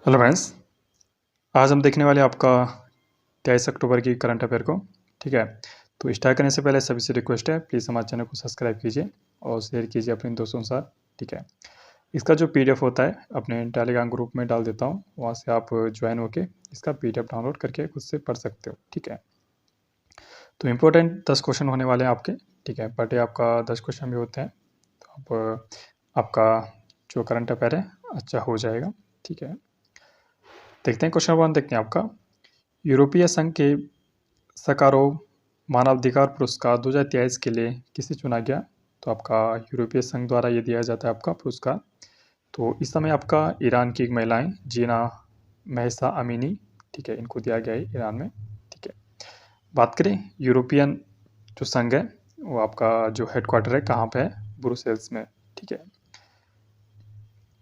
Hello friends. आज हम देखने वाले आपका 23 अक्टूबर की करंट अफेयर को। ठीक है, तो स्टार्ट करने से पहले सभी से रिक्वेस्ट है, प्लीज़ हमारे चैनल को सब्सक्राइब कीजिए और शेयर कीजिए अपने दोस्तों के साथ। ठीक है, इसका जो पीडीएफ होता है अपने टेलीग्राम ग्रुप में डाल देता हूँ, वहाँ से आप ज्वाइन होके इसका पीडीएफ डाउनलोड करके खुद से पढ़ सकते हो। ठीक है, तो इम्पोर्टेंट 10 क्वेश्चन होने वाले हैं आपके। ठीक है, पर डे आपका 10 क्वेश्चन भी होते हैं, तो आपका जो करंट अफेयर है अच्छा हो जाएगा। ठीक है, देखते हैं क्वेश्चन 1। देखते हैं आपका यूरोपीय संघ के सकारोव मानवाधिकार पुरस्कार 2023 के लिए किसे चुना गया। तो आपका यूरोपीय संघ द्वारा ये दिया जाता है आपका पुरस्कार। तो इस समय आपका ईरान की एक महिलाएं जीना महसा अमीनी, ठीक है, इनको दिया गया है ईरान में। ठीक है, बात करें यूरोपियन जो संघ है वो आपका जो हेडक्वार्टर है कहाँ पे है, ब्रुसेल्स में। ठीक है,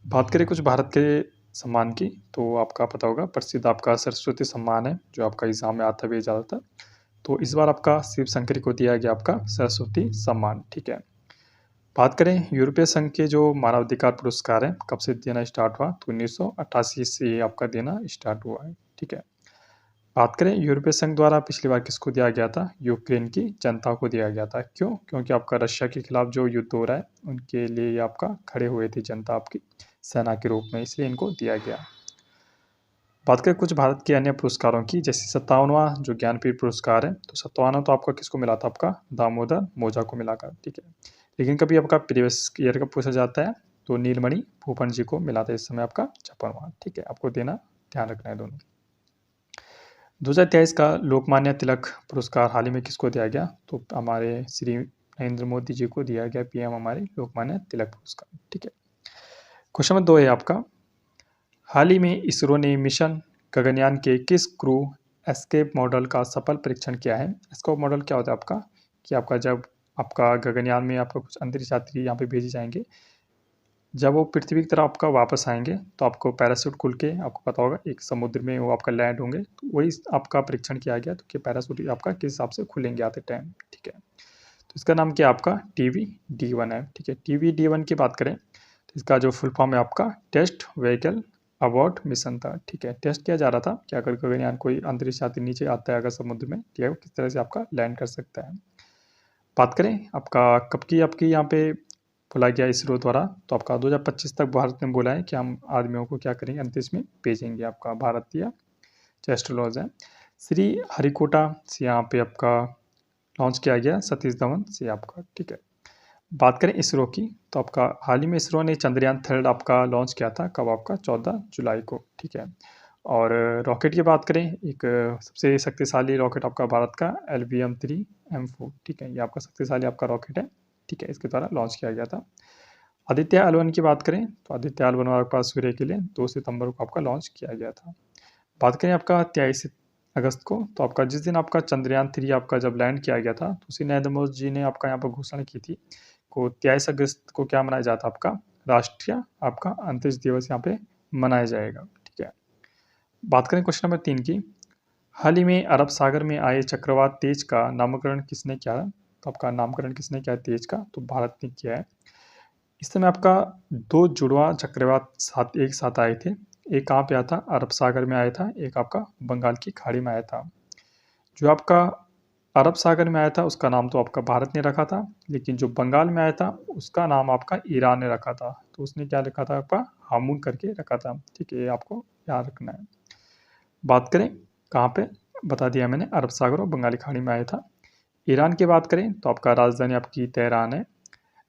बात करें कुछ भारत के सम्मान की, तो आपका पता होगा प्रसिद्ध आपका सरस्वती सम्मान है जो आपका एग्जाम में आता भी ज़्यादातर। तो इस बार आपका शिव शंकरी को दिया गया आपका सरस्वती सम्मान। ठीक है, बात करें यूरोपीय संघ के जो मानवाधिकार पुरस्कार है कब से देना स्टार्ट हुआ, तो 1988 से ये आपका देना स्टार्ट हुआ है। ठीक है, बात करें यूरोपीय संघ द्वारा पिछली बार किसको दिया गया था, यूक्रेन की जनता को दिया गया था। क्यों? क्योंकि आपका रशिया के खिलाफ जो युद्ध हो रहा है उनके लिए ये आपका खड़े हुए थे जनता आपकी सेना के रूप में, इसलिए इनको दिया गया। बात करें कुछ भारत के अन्य पुरस्कारों की, जैसे 57वां जो ज्ञानपीठ पुरस्कार है, तो 57वां तो आपका किसको मिला था, आपका दामोदर मोजा को मिला था। ठीक है, लेकिन कभी आपका प्रीवियस ईयर का पूछा जाता है तो नीलमणि फूफन जी को मिला था इस समय आपका 56वां। ठीक है, आपको देना ध्यान रखना है दोनों। 2023 का लोकमान्य तिलक पुरस्कार हाल ही में किसको दिया गया, तो हमारे श्री नरेंद्र मोदी जी को दिया गया, पीएम हमारे लोकमान्य तिलक पुरस्कार। ठीक है, क्वेश्चन नंबर 2 है आपका हाल ही में इसरो ने मिशन गगनयान के किस क्रू एस्केप मॉडल का सफल परीक्षण किया है। एस्केप मॉडल क्या होता है आपका, कि आपका जब आपका गगनयान में आपका कुछ अंतरिक्ष यात्री यहाँ पे भेजे जाएंगे, जब वो पृथ्वी की तरफ आपका वापस आएंगे तो आपको पैराशूट खुल के, आपको पता होगा एक समुद्र में वो आपका लैंड होंगे, तो वही आपका परीक्षण किया गया, तो कि पैराशूट आपका किस हिसाब से खुलेंगे आते टाइम। ठीक है, तो इसका नाम क्या है आपका TVD-1 है। ठीक है, TVD-1 की बात करें तो इसका जो फुल फॉर्म है आपका टेस्ट व्हीकल अबॉर्ट मिशन था। ठीक है, टेस्ट किया जा रहा था कि अगर गगनयान कोई अंतरिक्ष यात्री नीचे आता है अगर समुद्र में, ठीक है, किस तरह से आपका लैंड कर सकता है। बात करें आपका कब की आपकी यहाँ पे बोला गया इसरो द्वारा, तो आपका 2025 तक भारत ने बोला है कि हम आदमियों को क्या करेंगे, अंतरिक्ष में भेजेंगे। आपका भारतीय जो एस्ट्रोलॉज है श्री हरिकोटा से यहाँ पे आपका लॉन्च किया गया, सतीश धवन से आपका। ठीक है, बात करें इसरो की, तो आपका हाल ही में इसरो ने चंद्रयान 3 आपका लॉन्च किया था, कब आपका 14 जुलाई को। ठीक है, और रॉकेट की बात करें, एक सबसे शक्तिशाली रॉकेट आपका भारत का LVM-3 M4। ठीक है, ये आपका शक्तिशाली आपका रॉकेट है। ठीक है, इसके द्वारा लॉन्च किया गया था। आदित्य L1 की बात करें तो आदित्य L1 आपके पास सूर्य के लिए 2 सितंबर को आपका लॉन्च किया गया था। बात करें आपका 23 अगस्त को, तो आपका जिस दिन आपका चंद्रयान 3 आपका जब लैंड किया गया था, तो उसी नरेंद्र मोदी जी ने आपका यहाँ पर घोषणा की थी को 23 अगस्त को क्या मनाया जाता आपका राष्ट्रीय आपका अंतरिक्ष दिवस यहाँ पे मनाया जाएगा। ठीक है, बात करें क्वेश्चन नंबर 3 की, हाल ही में अरब सागर में आए चक्रवात तेज का नामकरण किसने किया। तो आपका नामकरण किसने किया तेज का, तो भारत ने किया है। इस समय आपका 2 जुड़वा चक्रवात साथ एक साथ आए थे। एक कहाँ पे आया था, अरब सागर में आया था, एक आपका बंगाल की खाड़ी में आया था। जो आपका अरब सागर में आया था उसका नाम तो आपका भारत ने रखा था, लेकिन जो बंगाल में आया था उसका नाम आपका ईरान ने रखा था। तो उसने क्या रखा था, आपका हामून करके रखा था। ठीक है, ये आपको याद रखना है। बात करें कहाँ पे, बता दिया मैंने, अरब सागर और बंगाली खाड़ी में आया था। ईरान की बात करें तो आपका राजधानी आपकी तेहरान है।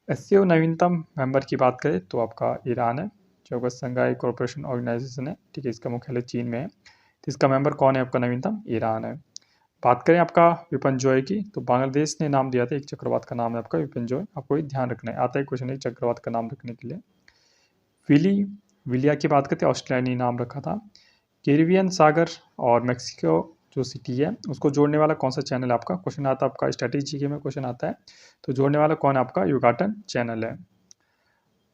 एससीओ नवीनतम मेंबर की बात करें तो आपका ईरान है, जो आपका संघाई कॉरपोरेशन ऑर्गेनाइजेशन है। ठीक है, इसका मुख्यालय चीन में है, तो इसका मेंबर कौन है, आपका नवीनतम ईरान है। बात करें आपका विपनजॉय की, तो बांग्लादेश ने नाम दिया था एक चक्रवात का नाम है आपका विपनजॉय, आपको ये ध्यान रखना है, आता है क्वेश्चन एक चक्रवात का नाम रखने के लिए। विली विलिया की बात करते हैं, ऑस्ट्रेलिया ने नाम रखा था। कैरिबियन सागर और मैक्सिको जो सिटी है उसको जोड़ने वाला कौन सा चैनल है आपका, क्वेश्चन आता है आपका स्ट्रेटेजी में क्वेश्चन आता है, तो जोड़ने वाला कौन है आपका युगाटन चैनल है।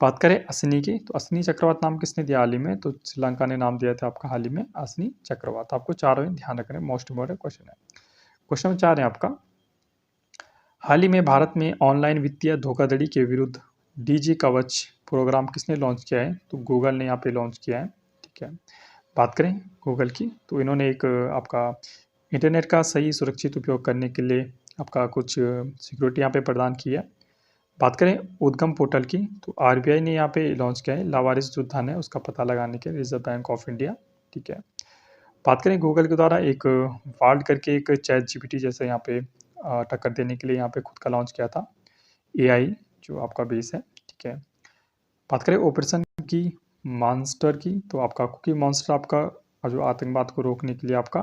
बात करें अश्नी की, तो अश्नी चक्रवात नाम किसने दिया हाल ही में, तो श्रीलंका ने नाम दिया था आपका हाल ही में अश्नी चक्रवात। आपको चारों ही ध्यान रखना है, मोस्ट इंपॉर्टेंट क्वेश्चन है। क्वेश्चन नंबर 4 है आपका हाल ही में भारत में ऑनलाइन वित्तीय धोखाधड़ी के विरुद्ध DG कवच प्रोग्राम किसने लॉन्च किया है, तो गूगल ने यहाँ पे लॉन्च किया है। ठीक है, बात करें गूगल की, तो इन्होंने एक आपका इंटरनेट का सही सुरक्षित उपयोग करने के लिए आपका कुछ सिक्योरिटी यहाँ पे प्रदान की है। बात करें उद्गम पोर्टल की, तो आरबीआई ने यहाँ पे लॉन्च किया है लावारिस जो धन है उसका पता लगाने के, रिजर्व बैंक ऑफ इंडिया, ठीक है। बात करें गूगल के द्वारा एक वाल्ड करके एक चैट जीपीटी जैसे यहाँ पे टक्कर देने के लिए यहाँ पे खुद का लॉन्च किया था एआई जो आपका बेस है, ठीक है। बात करें ऑपरेशन की मॉन्स्टर की, तो आपका कुकी मॉन्स्टर आपका जो आतंकवाद को रोकने के लिए आपका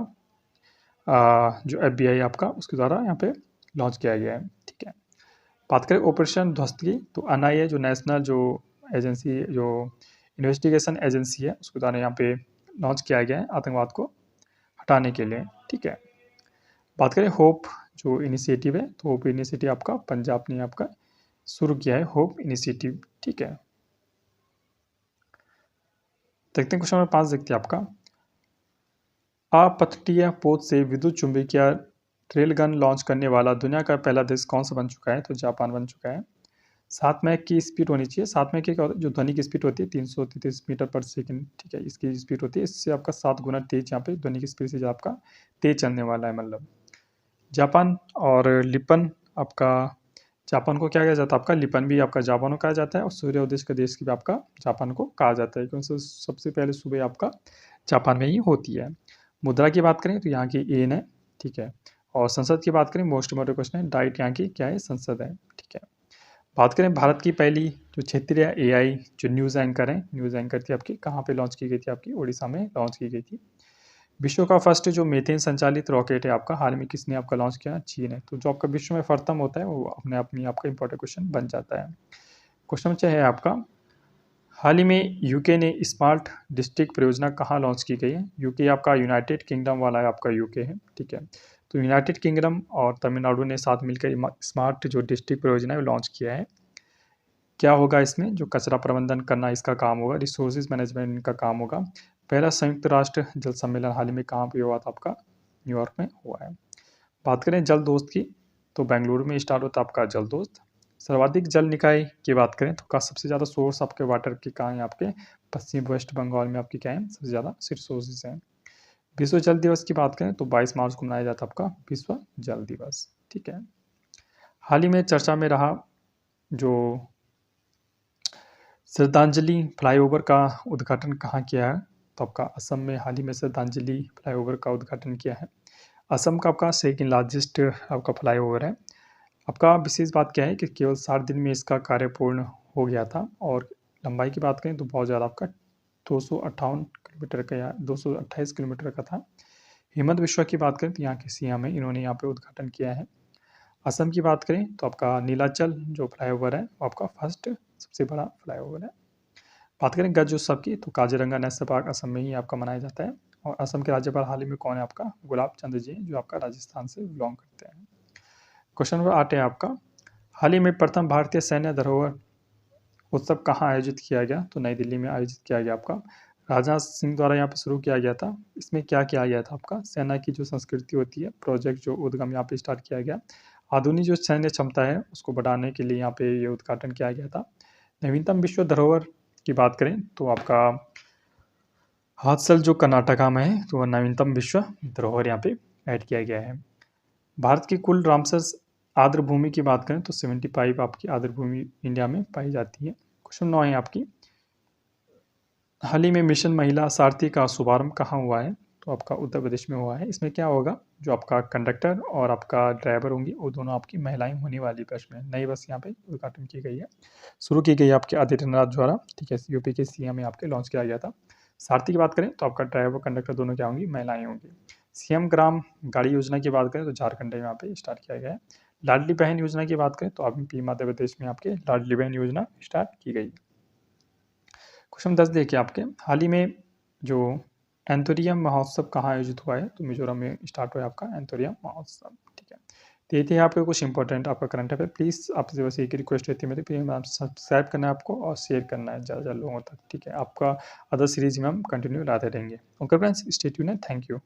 जो एफबीआई आपका उसके द्वारा यहाँ पे लॉन्च किया गया है, ठीक है। बात करें ऑपरेशन ध्वस्त की, तो एनआईए जो नेशनल जो एजेंसी जो इन्वेस्टिगेशन एजेंसी है उसके द्वारा यहाँ पे लॉन्च किया गया है आतंकवाद को हटाने के लिए, ठीक है। बात करें होप जो इनिशिएटिव है, तो होप इनिशिएटिव आपका पंजाब ने आपका शुरू किया है, होप इनिशिएटिव, ठीक है। देखते हैं क्वेश्चन नंबर 5 देखते हैं आपका, अपतटीय पोत से विद्युत चुंबकीय रेल गन लॉन्च करने वाला दुनिया का पहला देश कौन सा बन चुका है, तो जापान बन चुका है। 7 मैक की स्पीड होनी चाहिए, 7 मैक की जो ध्वनि की स्पीड होती है 333 मीटर पर सेकंड, ठीक है, इसकी स्पीड होती है, इससे आपका 7 गुना तेज यहाँ पे ध्वनि की स्पीड से आपका तेज चलने वाला है, मतलब जापान। और लिपन आपका जापान को क्या कहा जाता है, आपका लिपन भी आपका जापान को कहा जाता है, और सूर्योदय का देश की भी आपका जापान को कहा जाता है, क्योंकि सबसे पहले सुबह आपका जापान में ही होती है। मुद्रा की बात करें तो यहाँ की एन है, ठीक है। और संसद की बात करें, मोस्ट इम्पोर्टेंट क्वेश्चन है, डाइट यहाँ की क्या है, संसद है, ठीक है। बात करें भारत की पहली जो क्षेत्रीय एआई जो न्यूज़ एंकर है, न्यूज़ एंकर थी आपकी कहाँ पे लॉन्च की गई थी, आपकी उड़ीसा में लॉन्च की गई थी। विश्व का फर्स्ट जो मीथेन संचालित रॉकेट है आपका हाल में किसने आपका लॉन्च किया, चीन है। तो जो आपका विश्व में प्रथम होता है वो अपने आप में आपका इंपॉर्टेंट क्वेश्चन बन जाता है। क्वेश्चन नंबर 6 है आपका, हाल ही में यूके ने स्मार्ट डिस्ट्रिक्ट परियोजना कहाँ लॉन्च की गई है। यूके आपका यूनाइटेड किंगडम वाला है, आपका यूके है, ठीक है। तो यूनाइटेड किंगडम और तमिलनाडु ने साथ मिलकर स्मार्ट जो डिस्ट्रिक्ट परियोजना है वो लॉन्च किया है। क्या होगा इसमें, जो कचरा प्रबंधन करना इसका काम होगा, रिसोर्सेज मैनेजमेंट का काम होगा। पहला संयुक्त राष्ट्र जल सम्मेलन हाल ही में कहाँ पे हुआ था, आपका न्यूयॉर्क में हुआ है। बात करें जल दोस्त की, तो बेंगलुरु में स्टार्ट होता है आपका जल दोस्त। सर्वाधिक जल निकाय की बात करें तो का सबसे ज़्यादा सोर्स आपके वाटर की कहाँ है, आपके पश्चिम वेस्ट बंगाल में आपकी क्या है, सबसे ज़्यादा सोर्सेज हैं। विश्व जल दिवस की बात करें तो 22 मार्च को मनाया जाता है आपका विश्व जल दिवस, ठीक है। हाल ही में चर्चा में रहा जो श्रद्धांजलि फ्लाईओवर का उद्घाटन कहाँ किया है, तो आपका असम में हाल ही में श्रद्धांजलि फ्लाईओवर का उद्घाटन किया है। असम का आपका सेकेंड लार्जेस्ट आपका फ्लाईओवर है। आपका विशेष बात क्या है कि केवल 60 दिन में इसका कार्य पूर्ण हो गया था, और लंबाई की बात करें तो बहुत ज़्यादा आपका 258 किलोमीटर का या 228 किलोमीटर का था। हिमंत बिश्वा की बात करें तो यहाँ के सीएम है, इन्होंने यहाँ पे उद्घाटन किया है। असम की बात करें तो आपका नीलाचल जो फ्लाईओवर है वो आपका फर्स्ट सबसे बड़ा फ्लाईओवर है। बात करें गज उत्सव की, तो काजीरंगा नेशनल पार्क असम में ही आपका मनाया जाता है। और असम के राज्यपाल हाल ही में कौन है, आपका गुलाब चंद जी जो आपका राजस्थान से बिलोंग करते हैं। क्वेश्चन नंबर 8 है आपका, हाल ही में प्रथम भारतीय सैन्य धरोहर उत्सव कहाँ आयोजित किया गया, तो नई दिल्ली में आयोजित किया गया आपका राजनाथ सिंह द्वारा यहाँ पे शुरू किया गया था। इसमें क्या किया गया था, आपका सेना की जो संस्कृति होती है प्रोजेक्ट जो उद्गम यहाँ पे स्टार्ट किया गया, आधुनिक जो सैन्य क्षमता है उसको बढ़ाने के लिए यहाँ पे ये उद्घाटन किया गया था। नवीनतम विश्व धरोहर की बात करें तो आपका हाथसल जो कर्नाटका में है, तो वह नवीनतम विश्व धरोहर यहाँ पे ऐड किया गया है। भारत की कुल रामसर आर्द्र भूमि की बात करें तो 75 आपकी आर्द्र भूमि इंडिया में पाई जाती है। क्वेश्चन 9 है आपकी, हाल ही में मिशन महिला सारथी का शुभारंभ कहाँ हुआ है, तो आपका उत्तर प्रदेश में हुआ है। इसमें क्या होगा, जो आपका कंडक्टर और आपका ड्राइवर होंगी वो दोनों आपकी महिलाएं होने वाली बस में, नई बस यहाँ पे उद्घाटन की गई है, शुरू की गई है आपके आदित्यनाथ द्वारा, ठीक है, यूपी के सीएम में आपके लॉन्च किया गया था। सारथी की बात करें तो आपका ड्राइवर कंडक्टर दोनों क्या होंगी, महिलाएं होंगी। सीएम ग्राम गाड़ी योजना की बात करें तो झारखंड में यहाँ पे स्टार्ट किया गया है। लाडली बहन योजना की बात करें तो अभी मध्य प्रदेश में आपके लाडली बहन योजना स्टार्ट की गई। क्वेश्चन 10 देखिए आपके, हाल ही में जो एंथोरियम महोत्सव कहाँ आयोजित हुआ है, तो मिजोरम में स्टार्ट हुआ है आपका एंथोरियम महोत्सव, ठीक है। तो ये थे आपके कुछ इंपॉर्टेंट आपका करंट अफेयर। प्लीज़ आपसे बस एक रिक्वेस्ट रहती है मेरी, प्लीज़ आप सब्सक्राइब करना है आपको और शेयर करना है ज़्यादा लोगों तक, ठीक है। आपका अदर सीरीज में हम कंटिन्यू लाते रहेंगे। Okay friends, stay tuned, thank you.